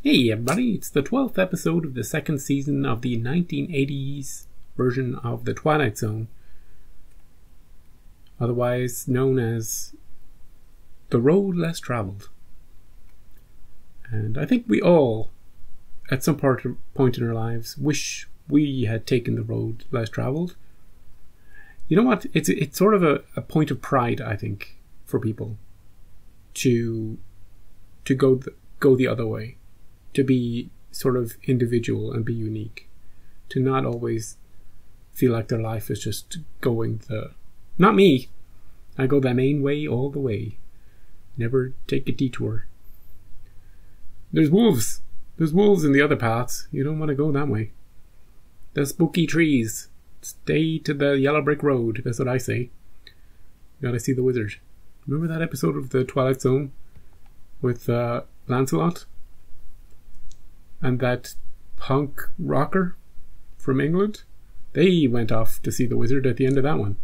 Hey everybody, it's the 12th episode of the second season of the 1980s version of the Twilight Zone, otherwise known as The Road Less Traveled. And I think we all, at some point in our lives, wish we had taken the road less traveled. You know what? It's sort of a point of pride, I think, for people to go the other way. To be sort of individual and be unique. To not always feel like their life is just going Not me! I go the main way all the way. Never take a detour. There's wolves! There's wolves in the other paths. You don't want to go that way. The spooky trees. Stay to the yellow brick road. That's what I say. You gotta see the wizard. Remember that episode of the Twilight Zone? With Lancelot? And that punk rocker from England, they went off to see the wizard at the end of that one.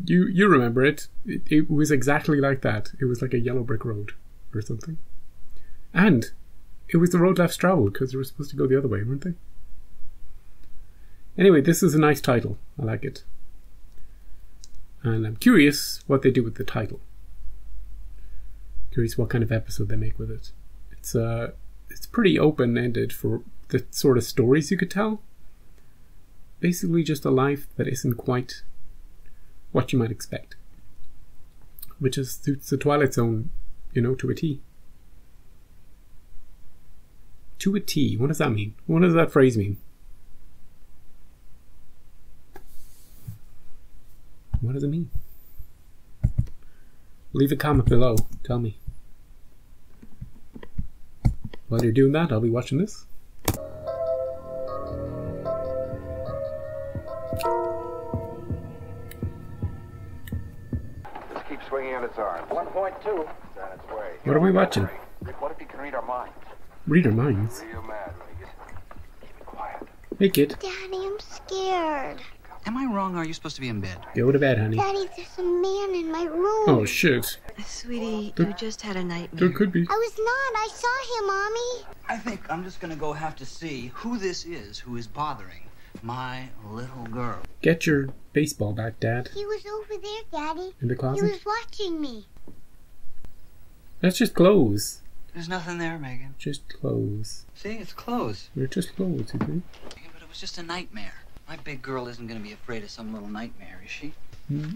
You remember it. It was exactly like that. It was like a yellow brick road or something. And it was the road less traveled because they were supposed to go the other way, weren't they? Anyway, this is a nice title. I like it. And I'm curious what they do with the title. Curious what kind of episode they make with it. It's pretty open-ended for the sort of stories you could tell. Basically just a life that isn't quite what you might expect. Which suits the Twilight Zone, to a T. To a T. What does that mean? What does that phrase mean? What does it mean? Leave a comment below. Tell me. While you're doing that, I'll be watching this. Let's keep swinging on its arm. 1.2. It's on its way. What are we watching? What if you can read our minds? Read our minds? Real mad, Vegas. Keep it quiet. Hey, kid. Daddy, I'm scared. Am I wrong or are you supposed to be in bed? Go to bed, honey. Daddy, there's a man in my room. Oh, shit. Sweetie, you just had a nightmare. There could be. I was not. I saw him, Mommy. I think I'm just gonna go have to see who this is who is bothering my little girl. Get your baseball bat, Dad. He was over there, Daddy. In the closet? He was watching me. That's just clothes. There's nothing there, Megan. Just clothes. See, it's clothes. They're just clothes, you see? Megan, but it was just a nightmare. My big girl isn't gonna be afraid of some little nightmare, is she?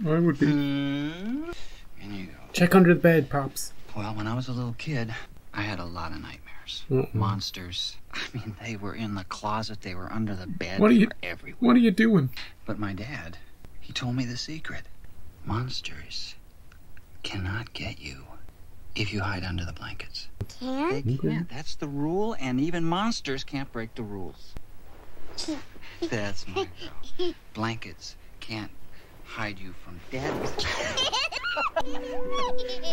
I would be. In you go. Check under the bed, Pops. Well, when I was a little kid, I had a lot of nightmares. Monsters. I mean, they were in the closet, they were under the bed, they were everywhere. What are you doing? But my dad, he told me the secret. Monsters cannot get you if you hide under the blankets. Can't? They can't. That's the rule, and even monsters can't break the rules. That's my girl. Blankets can't hide you from daddy.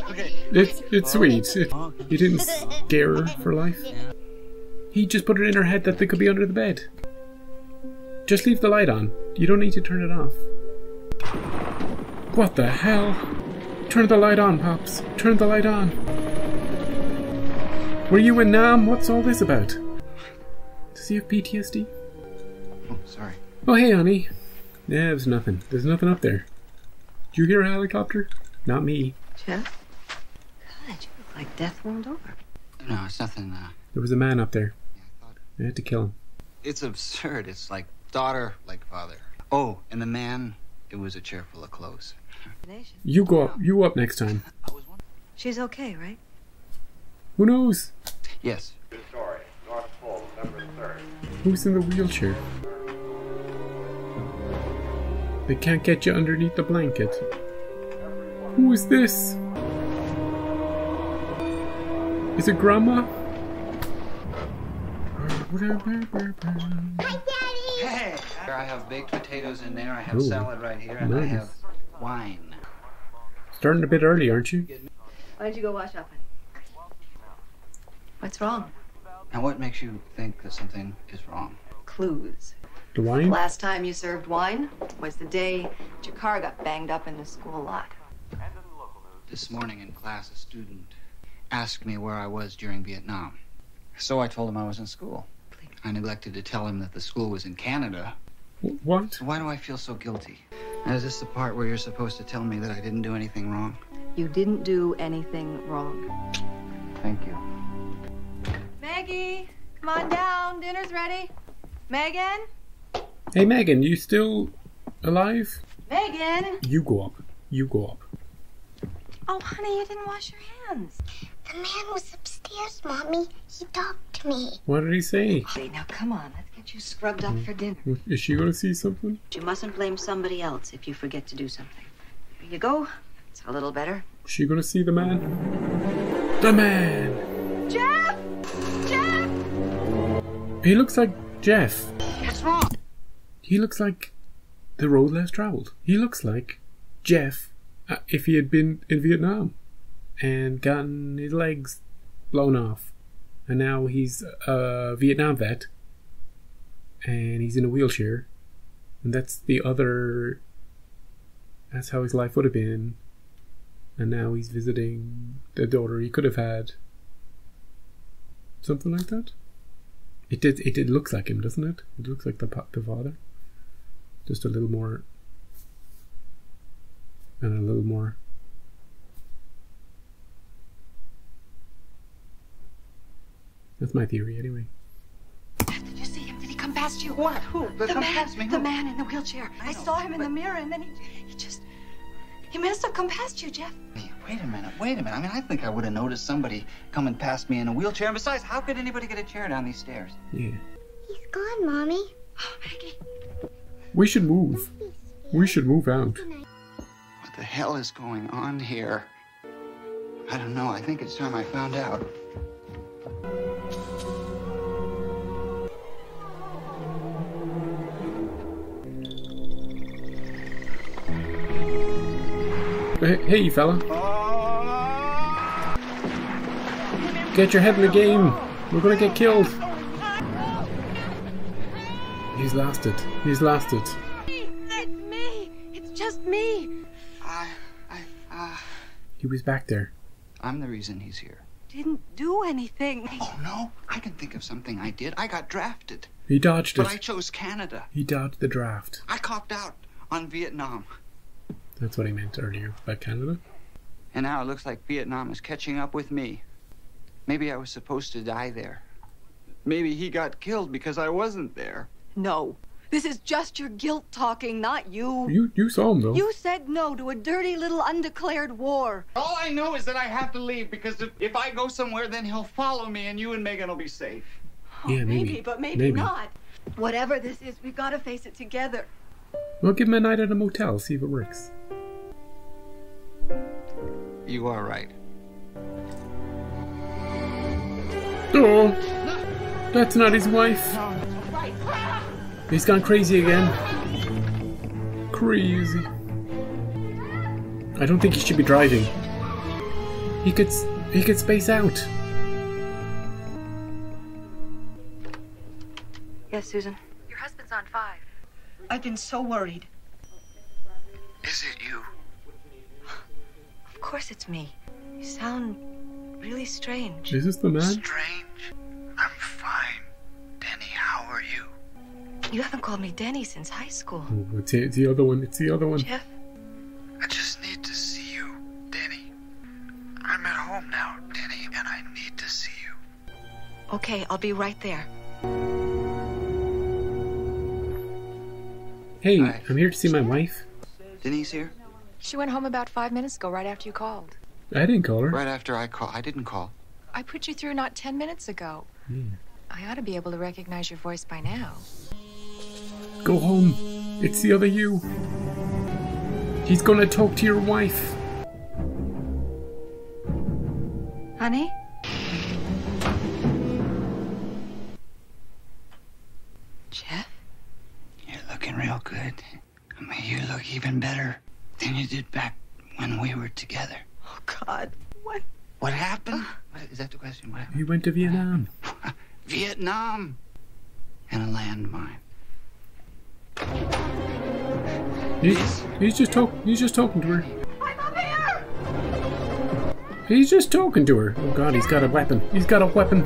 Okay. It's sweet. You didn't scare her for life. He just put it in her head that they could be under the bed. Just leave the light on. You don't need to turn it off. What the hell? Turn the light on, Pops. Turn the light on. Were you in Nam? What's all this about? Does he have PTSD? Oh, sorry. Oh, hey, honey. Yeah, there's nothing. There's nothing up there. Did you hear a helicopter? Not me. Jeff? God, you look like death rolled over. No, it's nothing. There was a man up there. Yeah, I thought I had to kill him. it's absurd. It's like daughter, like father. Oh, and the man, it was a chair full of clothes. You go up. You up next time. I was wondering. She's okay, right? Who knows? Yes. Good story. North Pole, November 3rd. Who's in the wheelchair? They can't get you underneath the blanket. Who is this? Is it Grandma? Hi, Daddy. Hey! I have baked potatoes in there, I have Ooh, salad right here, and I nice. have wine. Starting a bit early, aren't you? Why don't you go wash up, honey? What's wrong? Now what makes you think that something is wrong? Clues. The wine? Last time you served wine was the day your car got banged up in the school lot. This morning in class, a student asked me where I was during Vietnam. So I told him I was in school. I neglected to tell him that the school was in Canada. What? So why do I feel so guilty? And is this the part where you're supposed to tell me that I didn't do anything wrong? You didn't do anything wrong. Thank you. Maggie, come on down. Dinner's ready. Megan? Hey, Megan, you still alive? Megan! You go up. You go up. Oh, honey, you didn't wash your hands. The man was upstairs, Mommy. He talked to me. What did he say? Hey, now come on. Let's get you scrubbed up for dinner. Is she going to see something? You mustn't blame somebody else if you forget to do something. Here you go. It's a little better. Is she going to see the man? The man! Jeff! Jeff! He looks like Jeff. What's wrong? He looks like the road less traveled. He looks like Jeff if he had been in Vietnam and gotten his legs blown off. And now he's a Vietnam vet and he's in a wheelchair. And that's how his life would have been. And now he's visiting the daughter he could have had. Something like that. It looks like him, doesn't it? It looks like the father. Just a little more. And a little more. That's my theory, anyway. Did you see him? Did he come past you? What? Who? The Come man, past me? the Who? man in the wheelchair. I saw him in the mirror, and then he must have come past you, Jeff. Hey, wait a minute. I mean, I think I would have noticed somebody coming past me in a wheelchair. And besides, how could anybody get a chair down these stairs? Yeah. He's gone, Mommy. Oh, Maggie. We should move. We should move out. What the hell is going on here? I don't know. I think it's time I found out. Hey, fella. Get your head in the game. We're gonna get killed. He's lost it. He's lost it. It's me. It's just me. He was back there. I'm the reason he's here. Didn't do anything. Oh, no. I can think of something I did. I got drafted. He dodged But it. I chose Canada. He dodged the draft. I copped out on Vietnam. That's what he meant earlier about Canada. And now it looks like Vietnam is catching up with me. Maybe I was supposed to die there. Maybe he got killed because I wasn't there. No. This is just your guilt talking, not you. You saw him though. You said no to a dirty little undeclared war. All I know is that I have to leave because if I go somewhere, then he'll follow me and you and Megan will be safe. Yeah, Maybe, but maybe not. Whatever this is, we've got to face it together. Well, give him a night at a motel, see if it works. You are right. Oh, that's not his wife. He's gone crazy again. Crazy. I don't think he should be driving. He could space out. Yes, Susan. Your husband's on 5. I've been so worried. Is it you? Of course it's me. You sound really strange. Is this the man? Strange. I'm fine. Denny, how are you? You haven't called me Denny since high school. Oh, it's the other one. It's the other one. Jeff? I just need to see you, Denny. I'm at home now, Denny, and I need to see you. Okay, I'll be right there. Hey, Hi. I'm here to see my wife. Denny's here? She went home about 5 minutes ago, right after you called. I didn't call her. Right after I called. I didn't call. I put you through not 10 minutes ago. Yeah. I ought to be able to recognize your voice by now. Go home. It's the other you. He's gonna talk to your wife. Honey? Jeff? You're looking real good. I mean, you look even better than you did back when we were together. Oh, God. What? What happened? What, is that the question? What happened? He went to Vietnam. Vietnam. And a landmine. He's just talking to her. I'm up here! He's just talking to her. Oh god, he's got a weapon. He's got a weapon.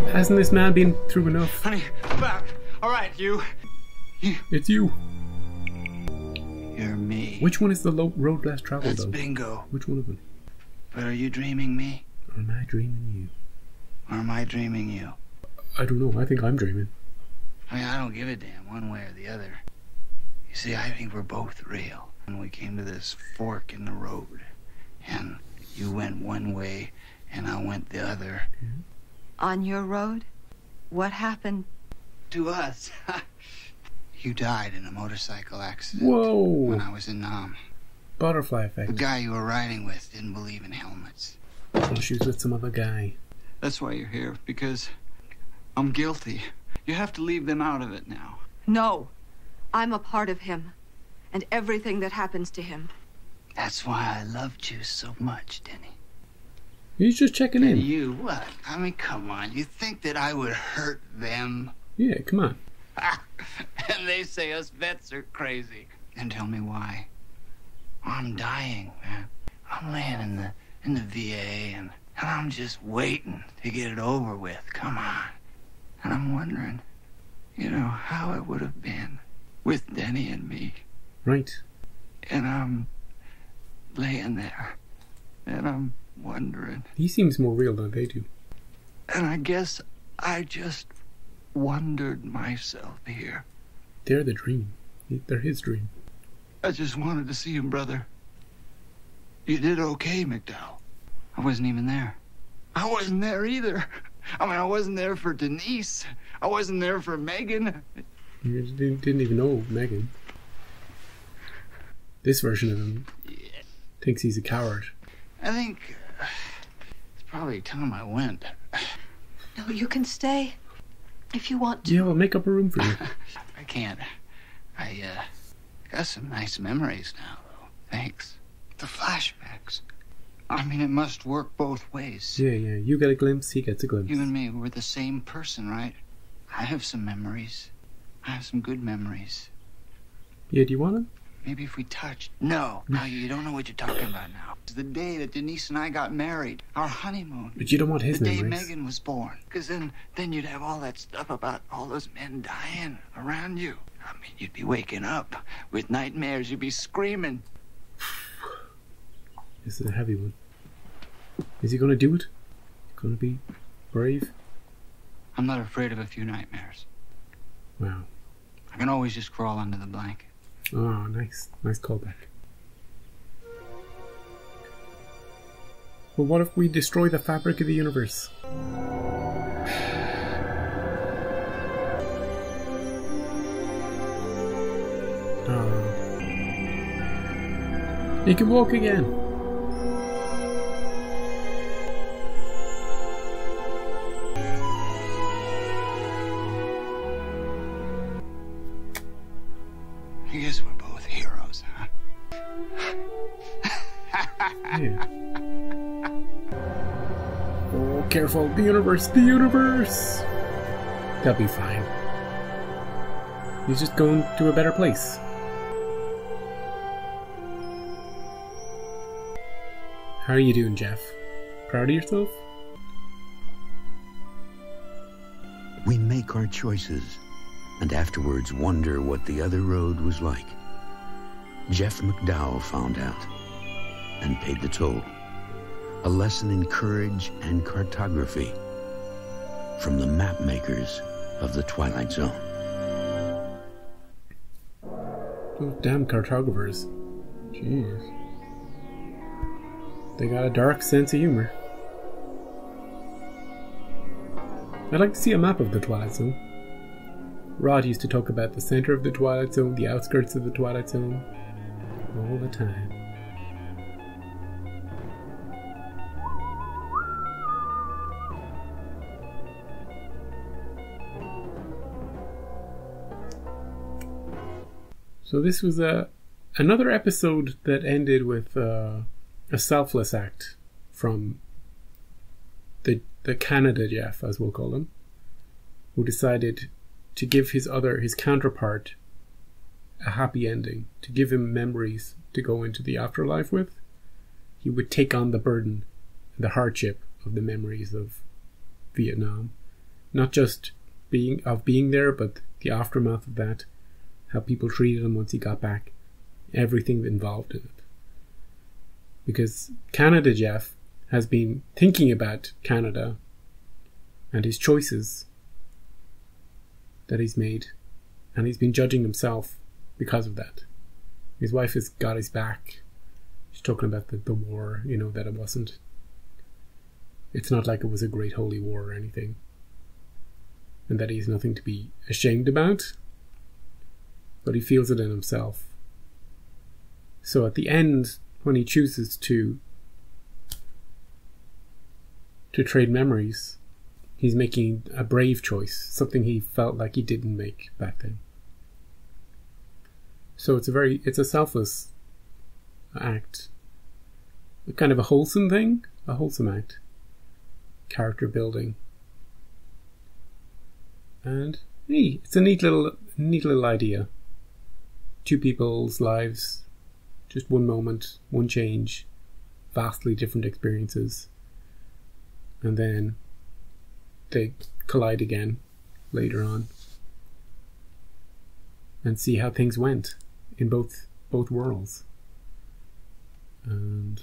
Hasn't this man been through enough? Honey, back. All right, you. It's you. You're me. Which one is the road less traveled, That's though? bingo. Which one of them? But are you dreaming me? Or am I dreaming you? Or am I dreaming you? I don't know. I think I'm dreaming. I mean, I don't give a damn one way or the other. You see, I think we're both real. When we came to this fork in the road, and you went one way, and I went the other. On your road? What happened? To us. You died in a motorcycle accident. Whoa! When I was in Nam. Butterfly effect. The guy you were riding with didn't believe in helmets. Oh, she was with some other guy. That's why you're here, because I'm guilty. You have to leave them out of it now. No. I'm a part of him. And everything that happens to him. That's why I loved you so much, Denny. He's just checking in. You, what? I mean, come on. You think that I would hurt them? Yeah, come on. And they say us vets are crazy. And tell me why. I'm dying, man. I'm laying in the VA and I'm just waiting to get it over with. Come on. And I'm wondering, you know, how it would have been with Denny and me. Right. And I'm laying there and I'm wondering. He seems more real than they do. And I guess I just wondered myself here. They're the dream. They're his dream. I just wanted to see him, brother. You did okay, McDowell. I wasn't even there. I wasn't there either. I mean, I wasn't there for Denise. I wasn't there for Megan. You didn't even know Megan. This version of him thinks he's a coward. I think it's probably time I went. No, you can stay. If you want to. Yeah, we'll make up a room for you. I can't. I got some nice memories now, though. Thanks. The flashbacks. I mean, it must work both ways. Yeah. You get a glimpse, he gets a glimpse. You and me, we're the same person, right? I have some memories. I have some good memories. Yeah, do you want him? Maybe if we touched. No, you don't know what you're talking about now. It's the day that Denise and I got married. Our honeymoon. But you don't want his the memories. The day Megan was born. Because then you'd have all that stuff about all those men dying around you. I mean, you'd be waking up with nightmares. You'd be screaming. This is a heavy one. Is he going to do it? Going to be brave? I'm not afraid of a few nightmares. Wow. I can always just crawl under the blanket. Oh, nice. Nice callback. Well, what if we destroy the fabric of the universe? He can walk again. I guess we're both heroes, huh? Yeah. Oh, careful. The universe. The universe. They'll be fine. He's just going to a better place. How are you doing, Jeff? Proud of yourself? We make our choices, and afterwards wonder what the other road was like. Jeff McDowell found out and paid the toll. A lesson in courage and cartography from the map makers of the Twilight Zone. Those damn cartographers. Jeez. They got a dark sense of humor. I'd like to see a map of the Twilight Zone. Rod used to talk about the center of the Twilight Zone, the outskirts of the Twilight Zone, all the time. So this was another episode that ended with a selfless act from the Canada Jeff, as we'll call him, who decided to give his counterpart a happy ending, to give him memories to go into the afterlife with. he would take on the burden, the hardship of the memories of Vietnam. Not just being there, but the aftermath of that, how people treated him once he got back, everything involved in it. Because Canada Jeff has been thinking about Canada and his choices that he's made, and he's been judging himself because of that. His wife has got his back. She's talking about the war, you know, that it's not like it was a great holy war or anything, and that he's nothing to be ashamed about, but he feels it in himself. So at the end, when he chooses to trade memories, he's making a brave choice, something he felt like he didn't make back then. So it's a selfless act, a kind of a wholesome thing, a wholesome act, character building, and hey, it's a neat little idea. Two people's lives, just one moment, one change, vastly different experiences, and then they collide again later on and see how things went in both worlds, and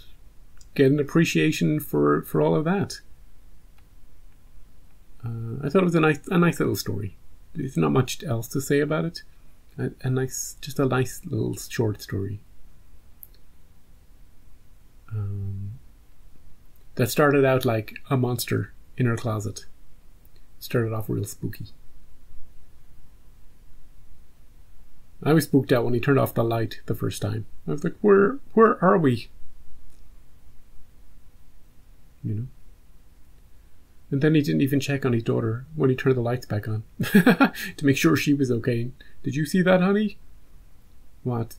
get an appreciation for all of that. I thought it was a nice little story. There's not much else to say about it. Just a nice little short story that started out like a monster in her closet. Started off real spooky. I was spooked out when he turned off the light the first time. I was like, where are we? You know? And then he didn't even check on his daughter when he turned the lights back on to make sure she was okay. Did you see that, honey? What?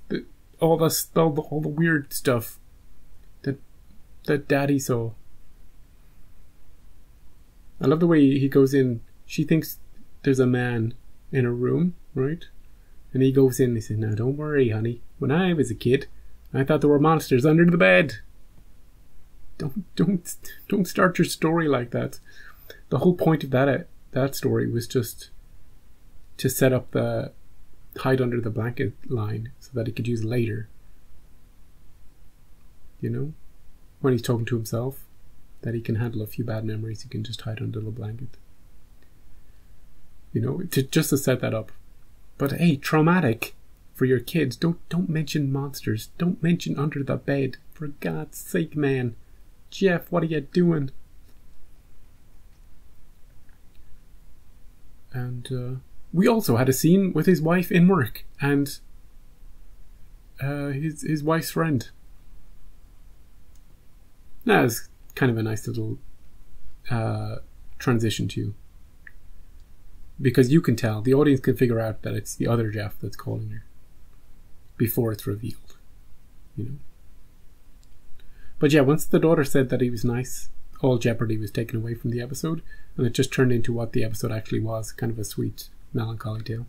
All the weird stuff that Daddy saw. I love the way he goes in. She thinks there's a man in her room, right? And he goes in and he says, "Now don't worry, honey. When I was a kid, I thought there were monsters under the bed." Don't start your story like that. The whole point of that story was just to set up the hide under the blanket line so that he could use later. You know, when he's talking to himself, that he can handle a few bad memories, he can just hide under the blanket. You know, just to set that up. But hey, traumatic for your kids. Don't mention monsters. Don't mention under the bed. For God's sake, man. Jeff, what are you doing? And we also had a scene with his wife in work and his wife's friend. That was kind of a nice little transition too, because you can tell, the audience can figure out that it's the other Jeff that's calling her before it's revealed, you know. But yeah, once the daughter said that he was nice, all jeopardy was taken away from the episode, and it just turned into what the episode actually was, kind of a sweet, melancholy tale.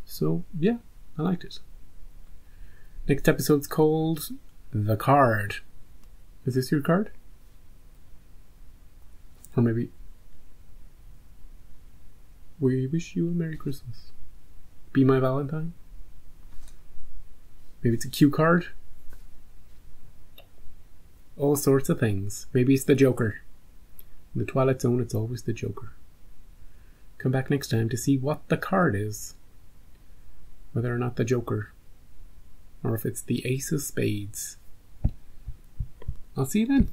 So yeah, I liked it. Next episode's called The Card. Is this your card? Or maybe We Wish You a Merry Christmas. Be My Valentine? Maybe it's a cue card? All sorts of things. Maybe it's the Joker. In the Twilight Zone, it's always the Joker. Come back next time to see what the card is. Whether or not the Joker. Or if it's the Ace of Spades. I'll see you then.